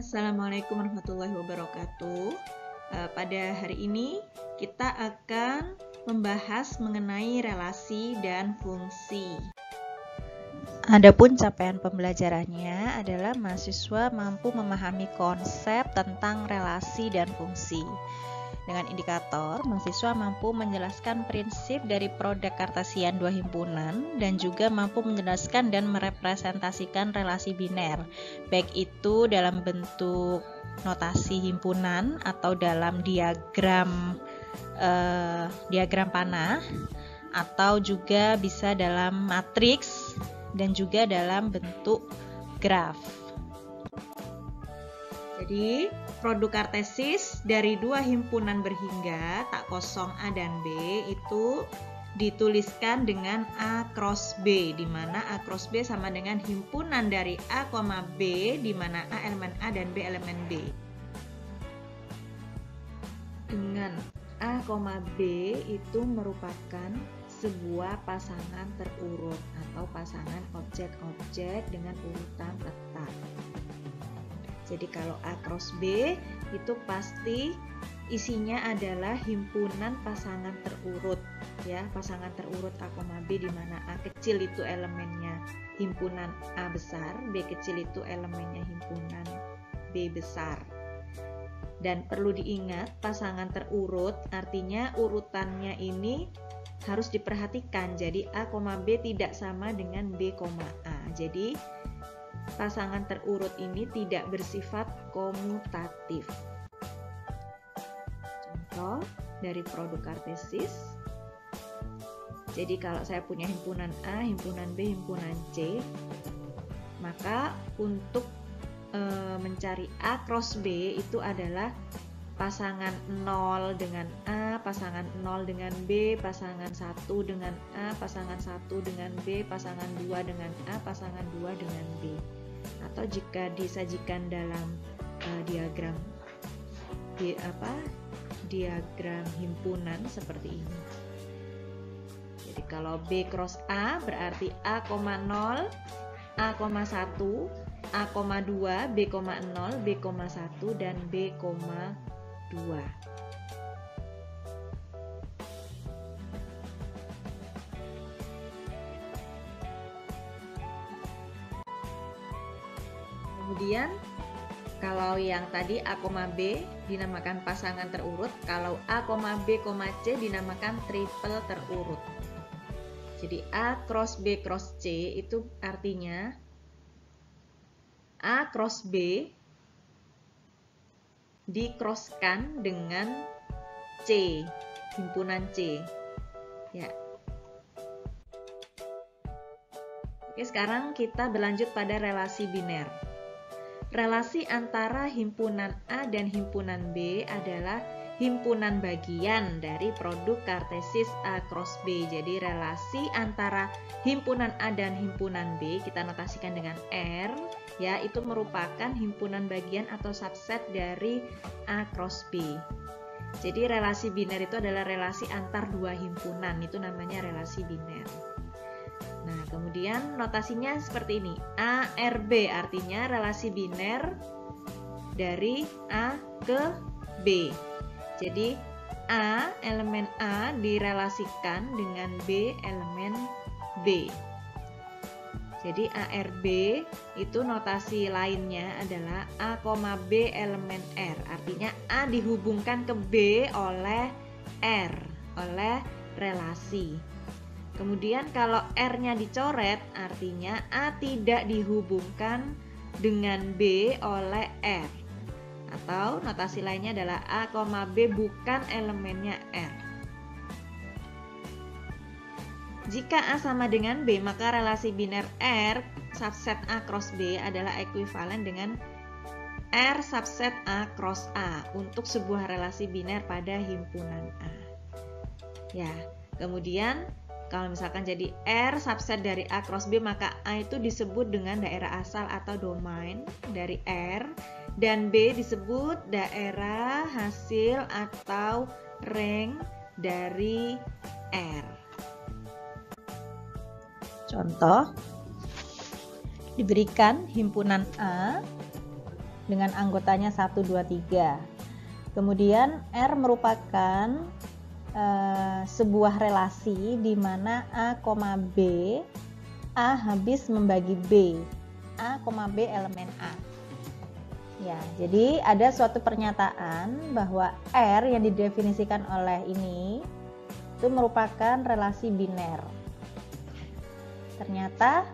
Assalamualaikum warahmatullahi wabarakatuh. Pada hari ini kita akan membahas mengenai relasi dan fungsi. Adapun capaian pembelajarannya adalah mahasiswa mampu memahami konsep tentang relasi dan fungsi. Dengan indikator, mahasiswa mampu menjelaskan prinsip dari produk kartesian dua himpunan dan juga mampu menjelaskan dan merepresentasikan relasi biner, baik itu dalam bentuk notasi himpunan atau dalam diagram panah, atau juga bisa dalam matriks dan juga dalam bentuk graf. Jadi, produk kartesis dari dua himpunan berhingga tak kosong A dan B itu dituliskan dengan A cross B, di mana A cross B sama dengan himpunan dari A, B, di mana A elemen A dan B elemen B. Dengan A, B itu merupakan sebuah pasangan terurut atau pasangan objek-objek dengan urutan tetap. Jadi kalau A cross B itu pasti isinya adalah himpunan pasangan terurut, ya, pasangan terurut A, B, di mana A kecil itu elemennya himpunan A besar, B kecil itu elemennya himpunan B besar. Dan perlu diingat, pasangan terurut artinya urutannya ini harus diperhatikan. Jadi A, B tidak sama dengan B, A. Jadi pasangan terurut ini tidak bersifat komutatif. Contoh dari produk kartesis. Jadi kalau saya punya himpunan A, himpunan B, himpunan C, maka untuk mencari A cross B itu adalah pasangan 0 dengan A, pasangan 0 dengan B, pasangan 1 dengan A, pasangan 1 dengan B, pasangan 2 dengan A, pasangan 2 dengan B. Atau jika disajikan dalam diagram himpunan seperti ini. Jadi kalau B cross A berarti A, 0, A, 1, A, 2, B, 0, B, 1 dan B, 2. Kemudian kalau yang tadi A, B dinamakan pasangan terurut, kalau A, B, C dinamakan triple terurut. Jadi A cross B cross C itu artinya A cross B di-crosskan dengan C, himpunan C. Ya. Oke, sekarang kita berlanjut pada relasi biner. Relasi antara himpunan A dan himpunan B adalah himpunan bagian dari produk kartesis A cross B. Jadi relasi antara himpunan A dan himpunan B kita notasikan dengan R, ya, itu merupakan himpunan bagian atau subset dari A cross B. Jadi relasi biner itu adalah relasi antar dua himpunan, itu namanya relasi biner. Nah, kemudian notasinya seperti ini. ARB artinya relasi biner dari A ke B. Jadi A, elemen A direlasikan dengan B, elemen B. Jadi ARB itu notasi lainnya adalah A, B elemen R. Artinya A dihubungkan ke B oleh R, oleh relasi. Kemudian kalau R-nya dicoret, artinya A tidak dihubungkan dengan B oleh R. Atau notasi lainnya adalah A, B bukan elemennya R. Jika A sama dengan B, maka relasi biner R subset A cross B adalah ekuivalen dengan R subset A cross A untuk sebuah relasi biner pada himpunan A. Ya, kemudian kalau misalkan jadi R subset dari A cross B, maka A itu disebut dengan daerah asal atau domain dari R, dan B disebut daerah hasil atau rank dari R. Contoh, diberikan himpunan A dengan anggotanya 1, 2, 3. Kemudian R merupakan sebuah relasi di mana A, B, A habis membagi B, A, B elemen A. Ya, jadi ada suatu pernyataan bahwa R yang didefinisikan oleh ini itu merupakan relasi biner. Ternyata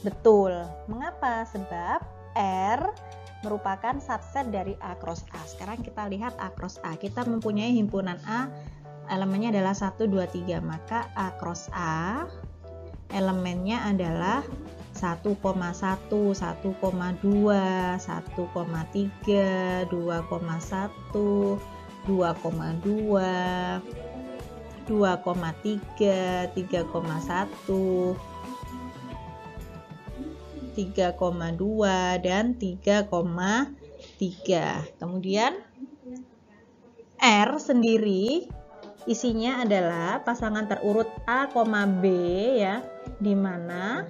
betul. Mengapa? Sebab R merupakan subset dari A cross A. Sekarang kita lihat A cross A. Kita mempunyai himpunan A, elemennya adalah 1, 2, 3. Maka A cross A elemennya adalah 1,1, 1,2, 1,3, 2,1, 2,2, 2,3, 3,1, 3,2 dan 3,3. Kemudian R sendiri isinya adalah pasangan terurut A, B ya, di mana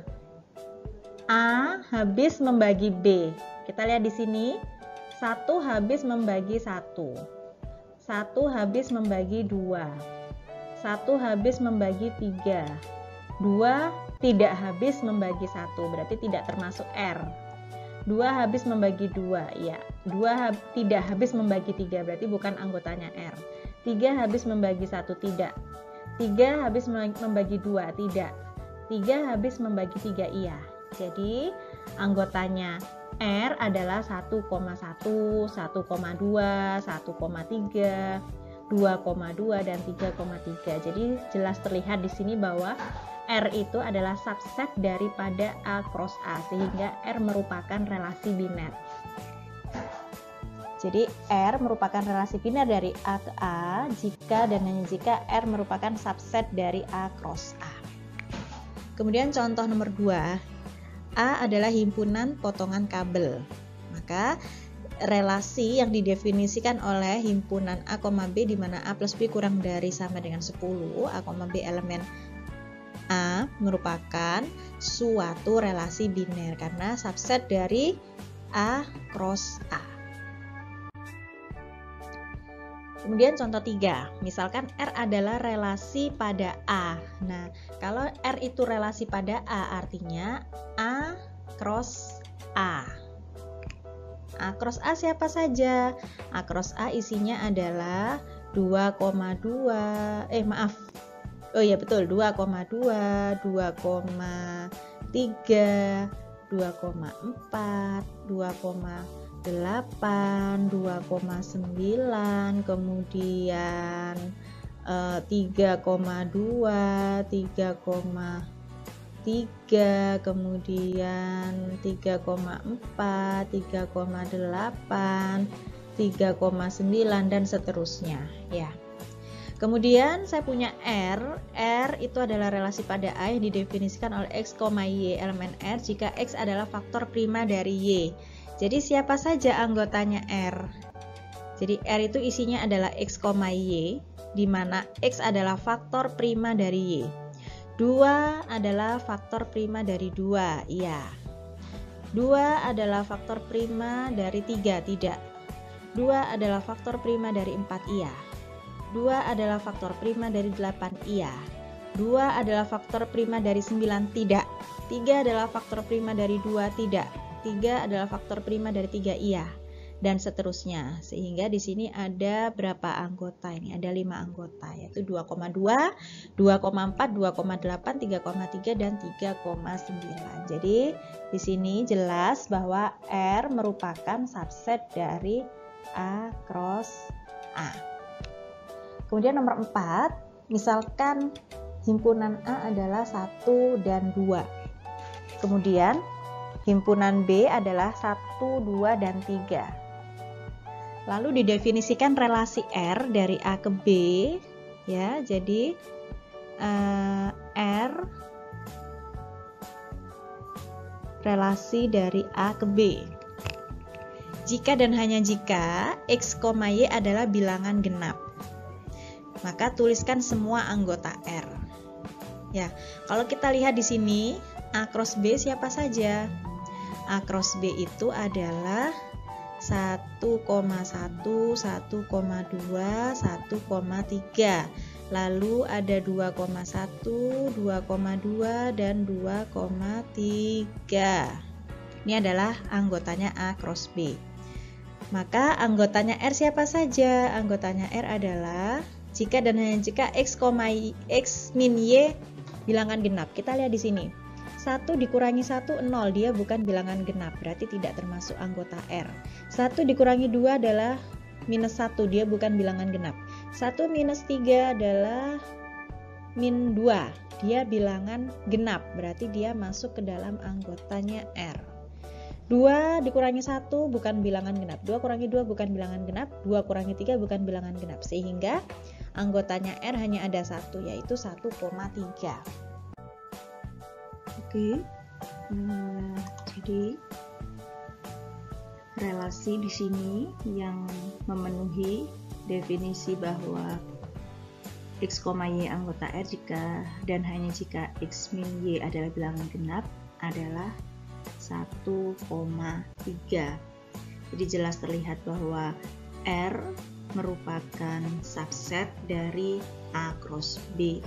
A habis membagi B. Kita lihat di sini 1 habis membagi 1. 1 habis membagi 2. 1 habis membagi 3. 2 tidak habis membagi 1, berarti tidak termasuk R. 2 habis membagi 2, ya. 2 tidak habis membagi 3, berarti bukan anggotanya R. 3 habis membagi 1, tidak. 3 habis membagi 2, tidak. 3 habis membagi 3, iya. Jadi anggotanya R adalah 1,1, 1,2, 1,3, 2,2 dan 3,3. Jadi jelas terlihat di sini bahwa R itu adalah subset daripada A cross A, sehingga R merupakan relasi biner. Jadi R merupakan relasi biner dari A ke A jika dan hanya jika R merupakan subset dari A cross A. Kemudian contoh nomor 2, A adalah himpunan potongan kabel. Maka relasi yang didefinisikan oleh himpunan A, B di mana A plus B kurang dari sama dengan 10, A, B elemen A merupakan suatu relasi biner karena subset dari A cross A. Kemudian contoh 3, misalkan R adalah relasi pada A. Nah, kalau R itu relasi pada A artinya A cross A. A cross A siapa saja? A cross A isinya adalah 2,2, 2,2, 2,3, 2,4, 2,8, 2,9, kemudian 3,2, 3,3, kemudian 3,4, 3,8, 3,9 dan seterusnya ya. Kemudian saya punya R itu adalah relasi pada A yang didefinisikan oleh X, Y elemen R jika X adalah faktor prima dari Y. Jadi siapa saja anggotanya R? Jadi R itu isinya adalah X, Y, di mana X adalah faktor prima dari Y. 2 adalah faktor prima dari 2, iya. 2 adalah faktor prima dari 3, tidak. 2 adalah faktor prima dari 4, iya. 2 adalah faktor prima dari 8, iya. 2 adalah faktor prima dari 9, tidak. 3 adalah faktor prima dari 2, tidak. 3 adalah faktor prima dari 3, iya. Dan seterusnya. Sehingga di sini ada berapa anggota ini? Ada 5 anggota, yaitu 2,2, 2,4, 2,8, 3,3 dan 3,9. Jadi di sini jelas bahwa R merupakan subset dari A cross A. Kemudian nomor 4, misalkan himpunan A adalah 1 dan 2. Kemudian himpunan B adalah 1, 2, dan 3. Lalu didefinisikan relasi R dari A ke B ya. Jadi R relasi dari A ke B. Jika dan hanya jika X, Y adalah bilangan genap, maka tuliskan semua anggota R. Ya, kalau kita lihat di sini A cross B siapa saja? A cross B itu adalah 1, 1,2, 1,3. Lalu ada 2,1, 2,2 dan 2,3. Ini adalah anggotanya A cross B. Maka anggotanya R siapa saja? Anggotanya R adalah jika dan hanya jika X min Y bilangan genap. Kita lihat di sini. 1 dikurangi 1, 0. Dia bukan bilangan genap, berarti tidak termasuk anggota R. 1 dikurangi 2 adalah minus 1, dia bukan bilangan genap. 1 minus 3 adalah min 2, dia bilangan genap, berarti dia masuk ke dalam anggotanya R. 2 dikurangi 1 bukan bilangan genap, 2 kurangi 2 bukan bilangan genap, 2 kurangi 3 bukan bilangan genap, sehingga anggotanya R hanya ada 1, yaitu 1,3. Oke, jadi relasi di sini yang memenuhi definisi bahwa X, Y anggota R jika dan hanya jika X min Y adalah bilangan genap adalah 1,3. Jadi jelas terlihat bahwa R merupakan subset dari A cross B.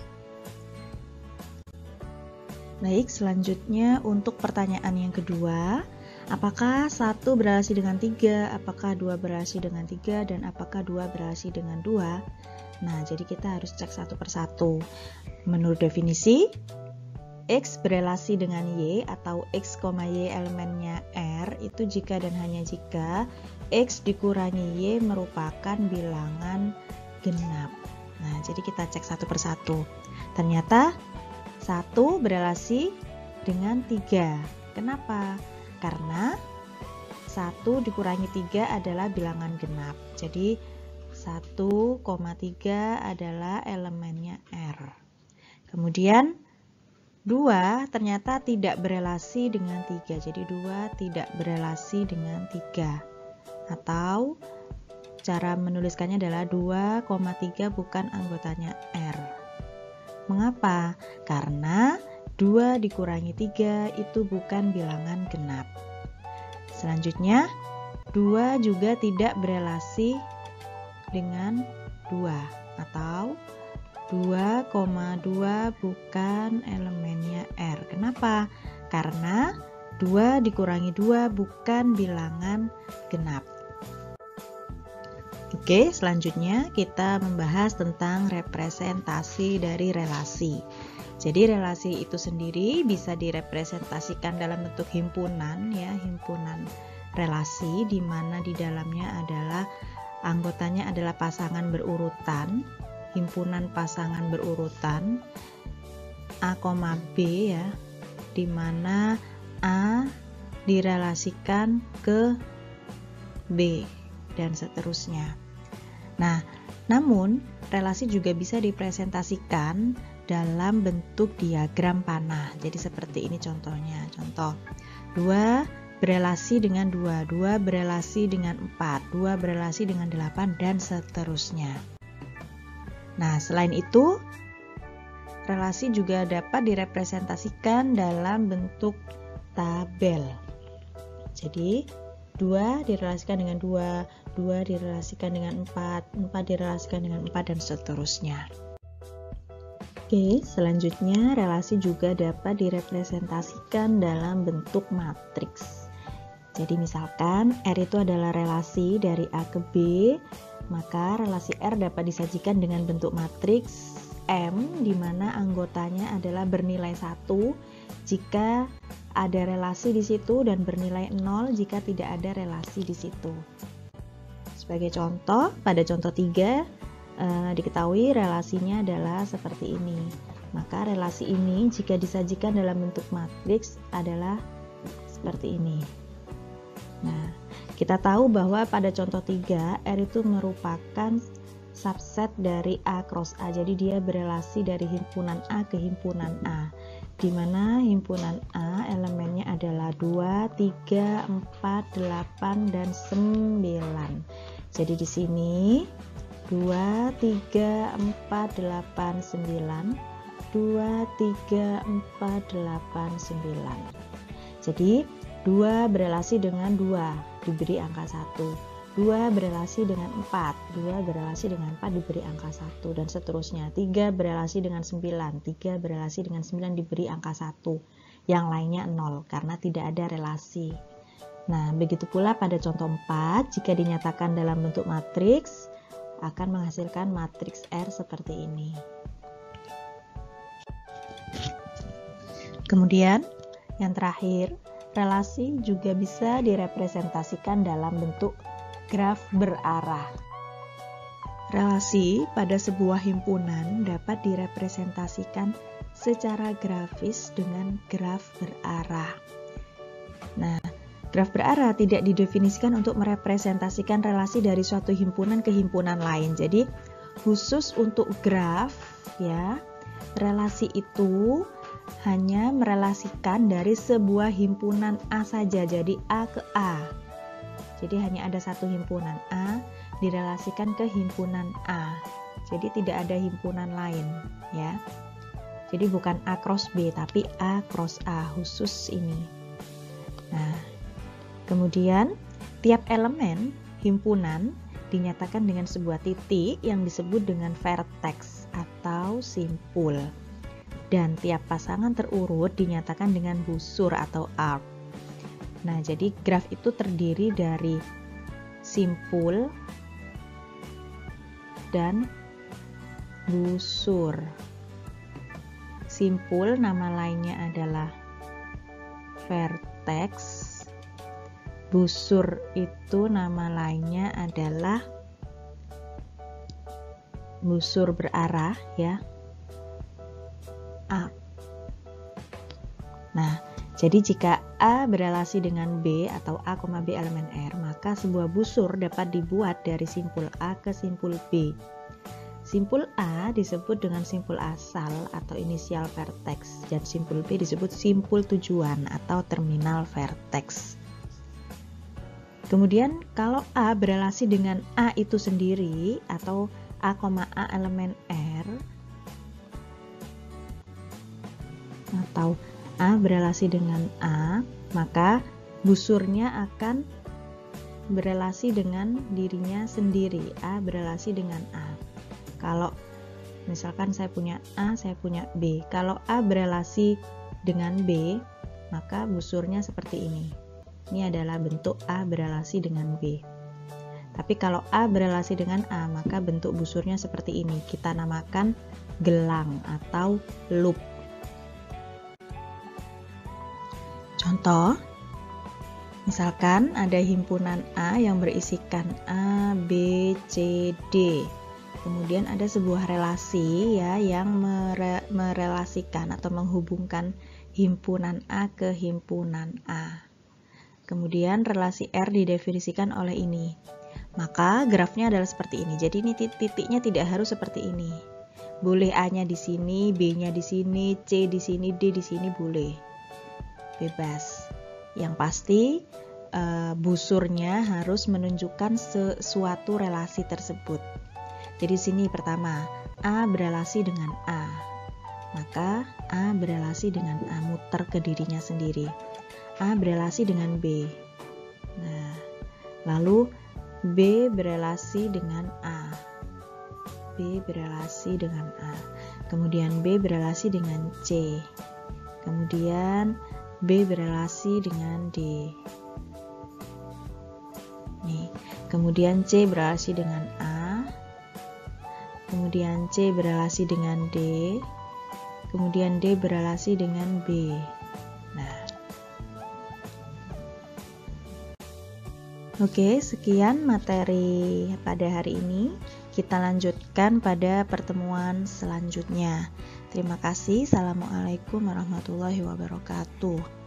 Baik, selanjutnya untuk pertanyaan yang kedua, apakah 1 berelasi dengan 3, apakah 2 berelasi dengan 3, dan apakah 2 berelasi dengan 2? Nah, jadi kita harus cek satu persatu. Menurut definisi, X berelasi dengan Y atau X, Y elemennya R itu jika dan hanya jika X dikurangi Y merupakan bilangan genap. Nah, jadi kita cek satu persatu. Ternyata 1 berelasi dengan 3. Kenapa? Karena 1 dikurangi 3 adalah bilangan genap. Jadi 1,3 adalah elemennya R. Kemudian 2 ternyata tidak berelasi dengan 3. Jadi 2 tidak berelasi dengan 3. Atau cara menuliskannya adalah 2,3 bukan anggotanya R. Mengapa? Karena 2 dikurangi 3 itu bukan bilangan genap. Selanjutnya, 2 juga tidak berelasi dengan 2 atau 2,2 bukan elemennya R. Kenapa? Karena 2 dikurangi 2 bukan bilangan genap. Oke, selanjutnya kita membahas tentang representasi dari relasi. Jadi relasi itu sendiri bisa direpresentasikan dalam bentuk himpunan, ya, himpunan relasi di mana di dalamnya adalah anggotanya adalah pasangan berurutan, himpunan pasangan berurutan A, B, ya, di mana A direlasikan ke B dan seterusnya. Nah, namun relasi juga bisa dipresentasikan dalam bentuk diagram panah. Jadi seperti ini contohnya. Contoh, 2 berelasi dengan 2, 2 berelasi dengan 4, 2 berelasi dengan 8, dan seterusnya. Nah, selain itu, relasi juga dapat direpresentasikan dalam bentuk tabel. Jadi, 2 direlasikan dengan 2, 2 direlasikan dengan 4, 4 direlasikan dengan 4, dan seterusnya. Oke, selanjutnya relasi juga dapat direpresentasikan dalam bentuk matriks. Jadi misalkan R itu adalah relasi dari A ke B, maka relasi R dapat disajikan dengan bentuk matriks M, di mana anggotanya adalah bernilai 1 jika ada relasi di situ dan bernilai 0 jika tidak ada relasi di situ. Sebagai contoh, pada contoh 3 diketahui relasinya adalah seperti ini. Maka relasi ini jika disajikan dalam bentuk matriks adalah seperti ini. Nah, kita tahu bahwa pada contoh 3 R itu merupakan subset dari A cross A. Jadi dia berelasi dari himpunan A ke himpunan A, di mana himpunan A elemennya adalah 2, 3, 4, 8, dan 9. Jadi di sini 2, 3, 4, 8, 9, 2, 3, 4, 8, 9. Jadi 2 berelasi dengan 2, diberi angka 1. 2 berelasi dengan 4, 2 berelasi dengan 4 diberi angka 1, dan seterusnya. 3 berelasi dengan 9, 3 berelasi dengan 9 diberi angka 1, yang lainnya 0 karena tidak ada relasi. Nah, begitu pula pada contoh 4, jika dinyatakan dalam bentuk matriks, akan menghasilkan matriks R seperti ini. Kemudian, yang terakhir, relasi juga bisa direpresentasikan dalam bentuk graf berarah. Relasi pada sebuah himpunan dapat direpresentasikan secara grafis dengan graf berarah. Nah, graf berarah tidak didefinisikan untuk merepresentasikan relasi dari suatu himpunan ke himpunan lain. Jadi, khusus untuk graf, ya, relasi itu hanya merelasikan dari sebuah himpunan A saja, jadi A ke A. Jadi hanya ada satu himpunan A direlasikan ke himpunan A. Jadi tidak ada himpunan lain, ya. Jadi bukan A cross B, tapi A cross A, khusus ini. Nah, kemudian tiap elemen himpunan dinyatakan dengan sebuah titik yang disebut dengan vertex atau simpul. Dan tiap pasangan terurut dinyatakan dengan busur atau arc. Nah, jadi graf itu terdiri dari simpul dan busur. Simpul nama lainnya adalah vertex. Busur itu nama lainnya adalah busur berarah, ya. A. Nah, jadi jika A berelasi dengan B atau A, B elemen R, maka sebuah busur dapat dibuat dari simpul A ke simpul B. Simpul A disebut dengan simpul asal atau inisial vertex, dan simpul B disebut simpul tujuan atau terminal vertex. Kemudian kalau A berelasi dengan A itu sendiri atau A, A elemen R, atau A berelasi dengan A, maka busurnya akan berelasi dengan dirinya sendiri. A berelasi dengan A. Kalau misalkan saya punya A, saya punya B. Kalau A berelasi dengan B, maka busurnya seperti ini. Ini adalah bentuk A berelasi dengan B. Tapi kalau A berelasi dengan A, maka bentuk busurnya seperti ini. Kita namakan gelang atau loop. Contoh, misalkan ada himpunan A yang berisikan A, B, C, D. Kemudian ada sebuah relasi, ya, yang merelasikan atau menghubungkan himpunan A ke himpunan A. Kemudian relasi R didefinisikan oleh ini. Maka grafnya adalah seperti ini. Jadi ini titiknya tidak harus seperti ini. Boleh A-nya di sini, B-nya di sini, C di sini, D di sini, boleh. Bebas. Yang pasti busurnya harus menunjukkan sesuatu relasi tersebut. Jadi sini pertama, A berelasi dengan A. Maka A berelasi dengan A, muter ke dirinya sendiri. A berelasi dengan B. Nah, lalu B berelasi dengan A. B berelasi dengan A. Kemudian B berelasi dengan C. Kemudian B berelasi dengan D. Nih, kemudian C berelasi dengan A. Kemudian C berelasi dengan D. Kemudian D berelasi dengan B. Nah, oke, sekian materi pada hari ini. Kita lanjutkan pada pertemuan selanjutnya. Terima kasih. Assalamualaikum warahmatullahi wabarakatuh.